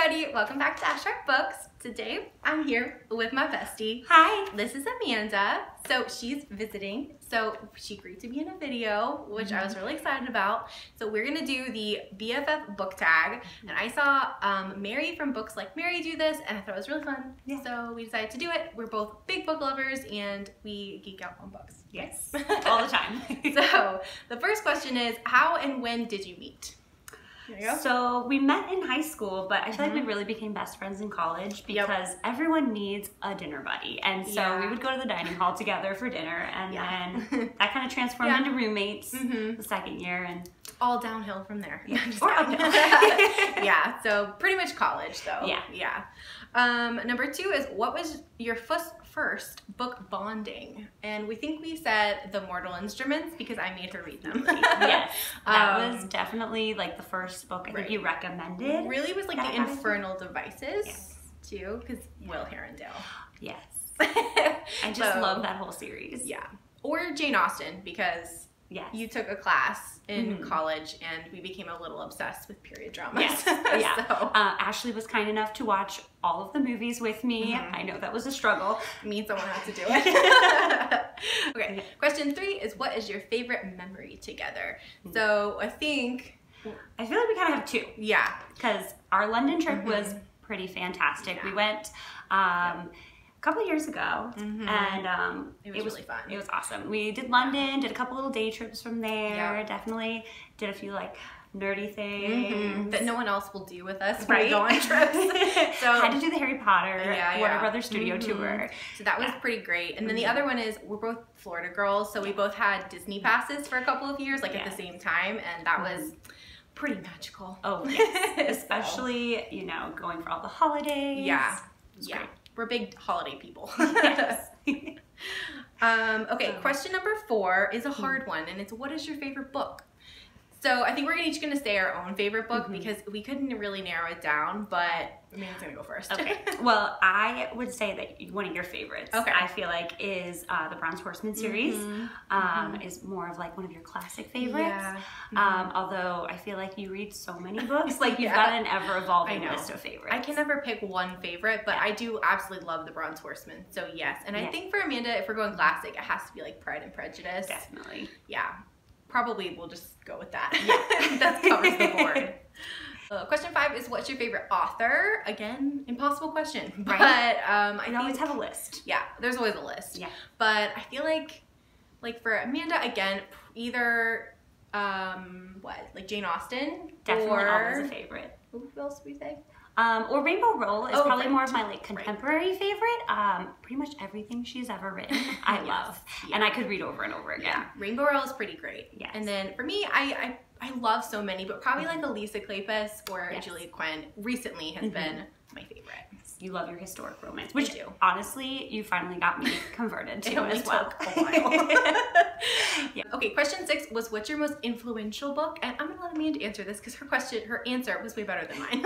everybody, welcome back to Sharp Books. Today I'm here with my bestie. Hi. This is Amanda. So she's visiting. So she agreed to be in a video, which I was really excited about. So we're gonna do the BFF Book Tag. And I saw Mary from Books Like Mary do this and I thought it was really fun. Yeah. So we decided to do it. We're both big book lovers and we geek out on books. Yes, all the time. So the first question is, how and when did you meet? So we met in high school, but I feel like we really became best friends in college because everyone needs a dinner buddy. And so we would go to the dining hall together for dinner, and then that kind of transformed into roommates the second year. And all downhill from there. Yeah. Or uphill. Yeah, so pretty much college though. Yeah. Number two is, what was your first book bonding? And we think we said The Mortal Instruments because I made her read them. Yes, that was definitely like the first book I think you recommended. Really was like The Infernal Devices too, because Will Herondale. Yes. I just love that whole series. Yeah. Or Jane Austen, because you took a class in college and we became a little obsessed with period dramas. Yes. Yeah. So. Ashley was kind enough to watch all of the movies with me. I know that was a struggle. Means someone had to do it. Okay. Question 3 is, what is your favorite memory together? So I feel like we kind of have two. Yeah. Because our London trip was pretty fantastic. We went a couple of years ago, and it was really fun. It was awesome. We did London, did a couple little day trips from there. Definitely did a few like nerdy things that no one else will do with us when we go on trips. So had to do the Harry Potter Warner Brothers studio tour. So that was pretty great. And then the other one is, we're both Florida girls, so we both had Disney passes for a couple of years, like at the same time, and that was pretty magical. Oh yes, especially you know, going for all the holidays. Yeah. Great. We're big holiday people. Yes. Okay, question number 4 is a hard one, and it's, what is your favorite book? So I think we're each going to say our own favorite book because we couldn't really narrow it down, but Amanda's going to go first. Okay. Well, I would say that one of your favorites, I feel like, is the Bronze Horseman series. Is more of like one of your classic favorites. Although I feel like you read so many books, like you've got an ever-evolving list of favorites. I can never pick one favorite, but I do absolutely love the Bronze Horseman. So yes, and I think for Amanda, if we're going classic, it has to be like Pride and Prejudice. Definitely. Yeah. Probably we'll just go with that. Yeah. That covers the board. Question 5 is, what's your favorite author? Again, impossible question. Right. But I always have a list. Yeah, there's always a list. Yeah. But I feel like for Amanda, again, either like Jane Austen. Definitely always a favorite. Who else do we say? Or Rainbow Rowell is probably more of my like contemporary favorite. Pretty much everything she's ever written, I love, and I could read over and over again. Yeah, Rainbow Rowell is pretty great. Yes. And then for me, I love so many, but probably like Elisa Kleypas or Julia Quinn recently has been my favorite. You love your historic romance, which honestly, you finally got me converted to as well. Took a while. Okay, question 6 was, what's your most influential book? And I'm gonna let Amanda answer this because her answer was way better than mine.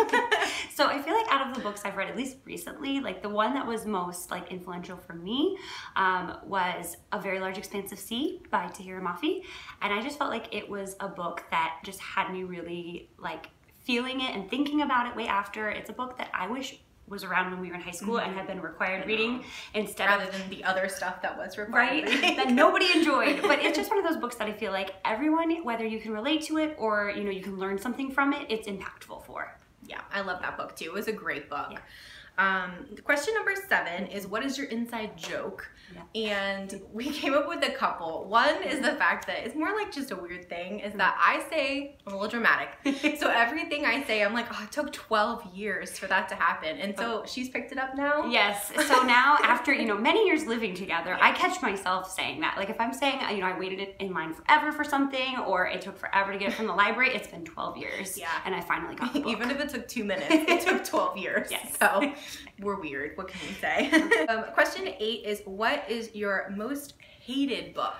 So I feel like out of the books I've read, at least recently, like the one that was most like influential for me was A Very Large Expanse of Sea by Tahira Mafi. And I just felt like it was a book that just had me really like feeling it and thinking about it way after. It's a book that I wish was around when we were in high school and had been required reading instead rather than the other stuff that was required reading. That nobody enjoyed. But it's just one of those books that I feel like everyone, whether you can relate to it or you know you can learn something from it, it's impactful for. Yeah, I love that book too. It was a great book. Question number 7 is, what is your inside joke? And we came up with a couple. One is the fact that it's more like just a weird thing, is that I say, I'm a little dramatic, so everything I say, I'm like, oh, it took 12 years for that to happen. And so she's picked it up now. Yes. So now after, you know, many years living together, I catch myself saying that. Like if I'm saying, you know, I waited in line forever for something, or it took forever to get it from the library, it's been 12 years. Yeah. And I finally got the book. Even if it took 2 minutes, it took 12 years. Yes. So we're weird. What can we say? Question 8 is, what is your most hated book?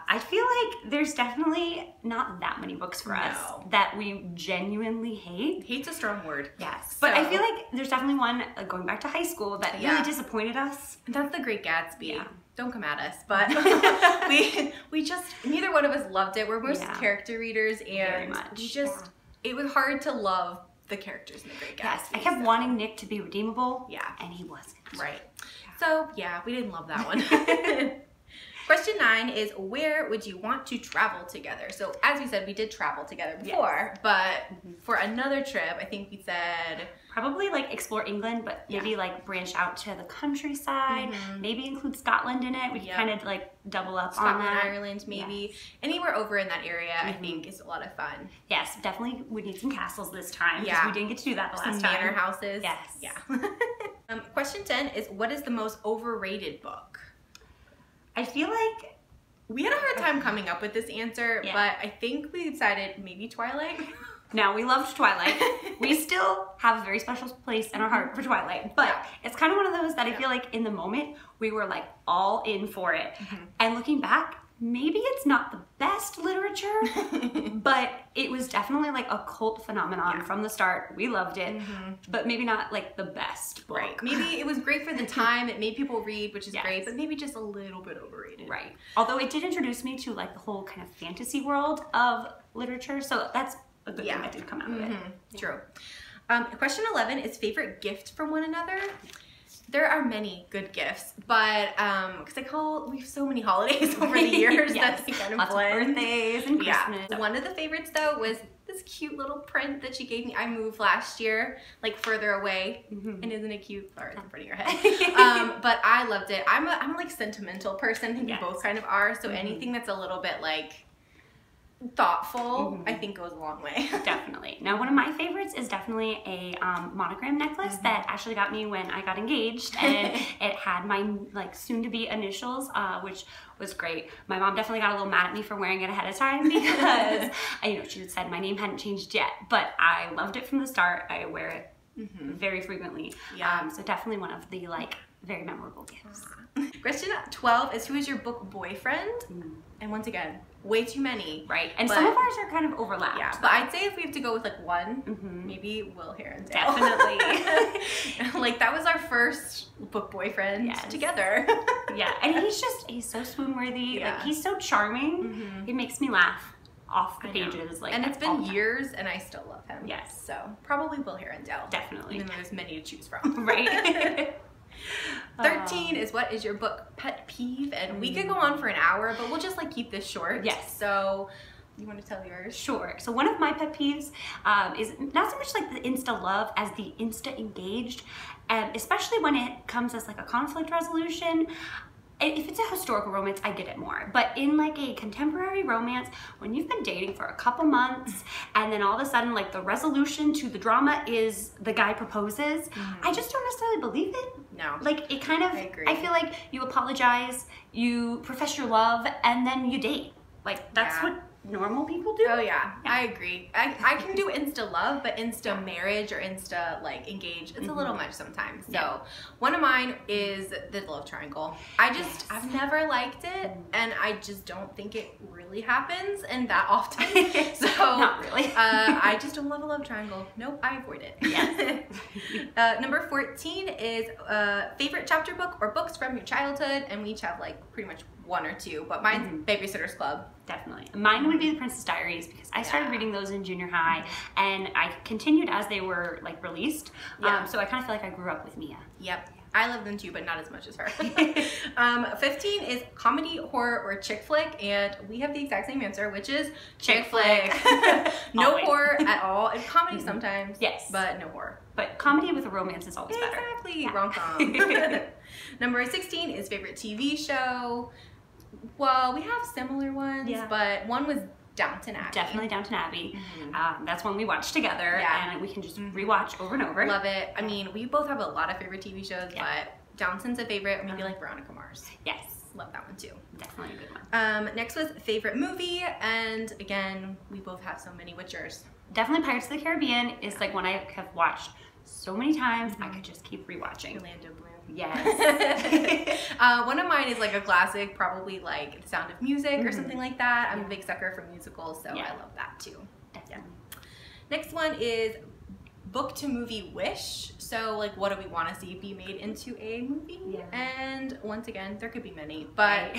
I feel like there's definitely not that many books for us that we genuinely hate. Hate's a strong word. Yes. But I feel like there's definitely one, going back to high school, that really disappointed us. That's The Great Gatsby. Yeah. Don't come at us, but we just, neither one of us loved it. We're most character readers, and we just, it was hard to love the characters in The Great Gatsby. Yes, I kept wanting Nick to be redeemable. Yeah. And he wasn't. Right. So, yeah, we didn't love that one. Question 9 is, where would you want to travel together? So, as we said, we did travel together before, but for another trip, I think we said... Probably like explore England, but maybe like branch out to the countryside, maybe include Scotland in it. We can kind of like double up on that. Scotland, Ireland, maybe. Anywhere over in that area, I think, is a lot of fun. Yes, definitely we need some castles this time, because we didn't get to do that the last time. Manor houses. Yes. Yeah. Question 10 is, what is the most overrated book? I feel like we had a hard time coming up with this answer, but I think we decided maybe Twilight. Now, we loved Twilight. We still have a very special place in our heart for Twilight, but it's kind of one of those that I feel like in the moment we were like all in for it. And looking back, maybe it's not the best literature, but it was definitely like a cult phenomenon from the start. We loved it, but maybe not like the best book. Right. Maybe it was great for the time. It made people read, which is great, but maybe just a little bit overrated. Right. Although it did introduce me to like the whole kind of fantasy world of literature, so that's a good thing that did come out of it. True. Question 11 is favorite gift from one another. There are many good gifts, but because we have so many holidays over the years that they kind of blend. Of birthdays and Christmas. Yeah. One of the favorites though was this cute little print that she gave me. I moved last year, like further away, and isn't it cute? Sorry, it's in front of your head. But I loved it. I'm a like sentimental person. I think we both kind of are. So anything that's a little bit like thoughtful, I think goes a long way. Definitely. Now, one of my favorites is definitely a monogram necklace that Ashley got me when I got engaged, and it had my like soon-to-be initials, which was great. My mom definitely got a little mad at me for wearing it ahead of time because she had said my name hadn't changed yet, but I loved it from the start. I wear it very frequently. So definitely one of the like very memorable gifts. Question 12 is, who is your book boyfriend? And once again, way too many. Right. And some of ours are kind of overlapped. Yeah, but I'd say if we have to go with like one, maybe Will Herondale. Definitely. Like that was our first book boyfriend together. Yeah, and he's so swoon-worthy. Like he's so charming. He makes me laugh off the pages. Like, and it's been years and I still love him. Yes. So probably Will Herondale. Definitely. Even though there's many to choose from. Right. 13 is, what is your book pet peeve? And we could go on for an hour, but we'll just like keep this short. Yes. So you want to tell yours? Sure. So one of my pet peeves is not so much like the insta love as the insta engaged, and especially when it comes as like a conflict resolution. If it's a historical romance, I get it more. But in like a contemporary romance, when you've been dating for a couple months and then all of a sudden like the resolution to the drama is the guy proposes, I just don't necessarily believe it. No. Like it kind of, I feel like you apologize, you profess your love, and then you date. Like that's what normal people do. Oh yeah, I agree. I can do insta love, but insta marriage or insta like engage, it's a little much sometimes. So one of mine is the love triangle. I've never liked it, and I just don't think it really happens and that often. So not really. I just don't love a love triangle. Nope, I avoid it. Yes. Number 14 is favorite chapter book or books from your childhood, and we each have like pretty much one or two, but mine's Babysitter's Club. Definitely. Mine would be The Princess Diaries, because I started reading those in junior high, and I continued as they were like released. So I kind of feel like I grew up with Mia. Yep. I love them too, but not as much as her. 15 is comedy, horror, or chick flick, and we have the exact same answer, which is chick flick. No horror at all, and comedy sometimes. Yes. But no horror. But comedy with a romance is always better. Exactly. Rom-com. Number 16 is favorite TV show. Well, we have similar ones, but one was Downton Abbey. Definitely Downton Abbey. That's one we watched together, and we can just rewatch over and over. Love it. I mean, we both have a lot of favorite TV shows, but Downton's a favorite, or maybe like Veronica Mars. Yes. Love that one too. Definitely a good one. Next was favorite movie, and again, we both have so many. What's yours? Definitely Pirates of the Caribbean is like one I have watched so many times, I could just keep rewatching. Orlando Bloom. Yes. One of mine is like a classic, probably like The Sound of Music or something like that. I'm a big sucker for musicals, so I love that too. Definitely. Next one is book to movie wish. So like, what do we want to see be made into a movie? Yeah. And once again, there could be many, but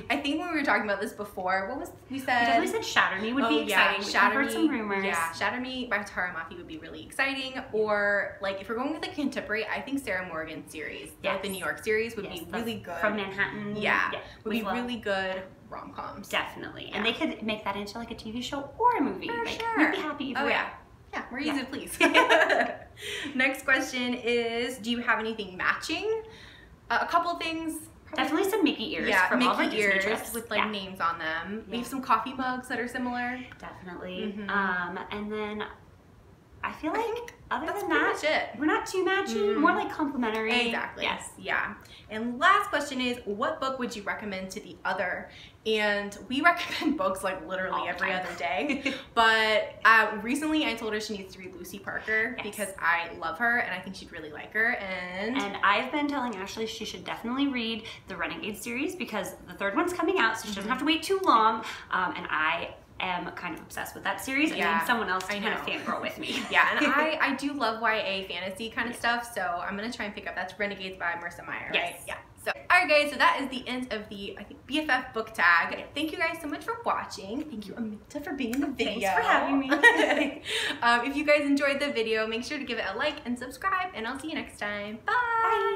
I think when we were talking about this before, what was we said? We definitely said Shatter Me would be exciting. Shatter We've Me. heard some rumors. Yeah, Shatter Me by Tara Mafi would be really exciting. Or like, if we're going with a contemporary, I think Sarah Morgan's series, like the New York series, would be really good. From Manhattan. Yeah, would be really good rom-coms. Definitely. And they could make that into like a TV show or a movie. For like, sure. We'd be happy either way. Yeah, we're easy to please. Next question is, do you have anything matching? A couple things. Definitely some Mickey ears from all of our Disney trips. With like names on them. We have some coffee mugs that are similar. Definitely. And then I feel like other than that, we're not too matching, more like complimentary. Exactly. Yes. Yeah. And last question is, what book would you recommend to the other? And we recommend books like literally every other day. But recently I told her she needs to read Lucy Parker because I love her and I think she'd really like her. And I've been telling Ashley she should definitely read the Renegade series because the third one's coming out, so she doesn't have to wait too long. And I am kind of obsessed with that series and need someone else to kind of fangirl with me. Yeah, and I do love YA fantasy kind of stuff, so I'm gonna try and pick up. That's Renegades by Marissa Meyer, right? Yeah. So, alright guys, so that is the end of the, I think, BFF book tag. Thank you guys so much for watching. Thank you, Amita, for being in the video. Thanks for having me. If you guys enjoyed the video, make sure to give it a like and subscribe, and I'll see you next time. Bye!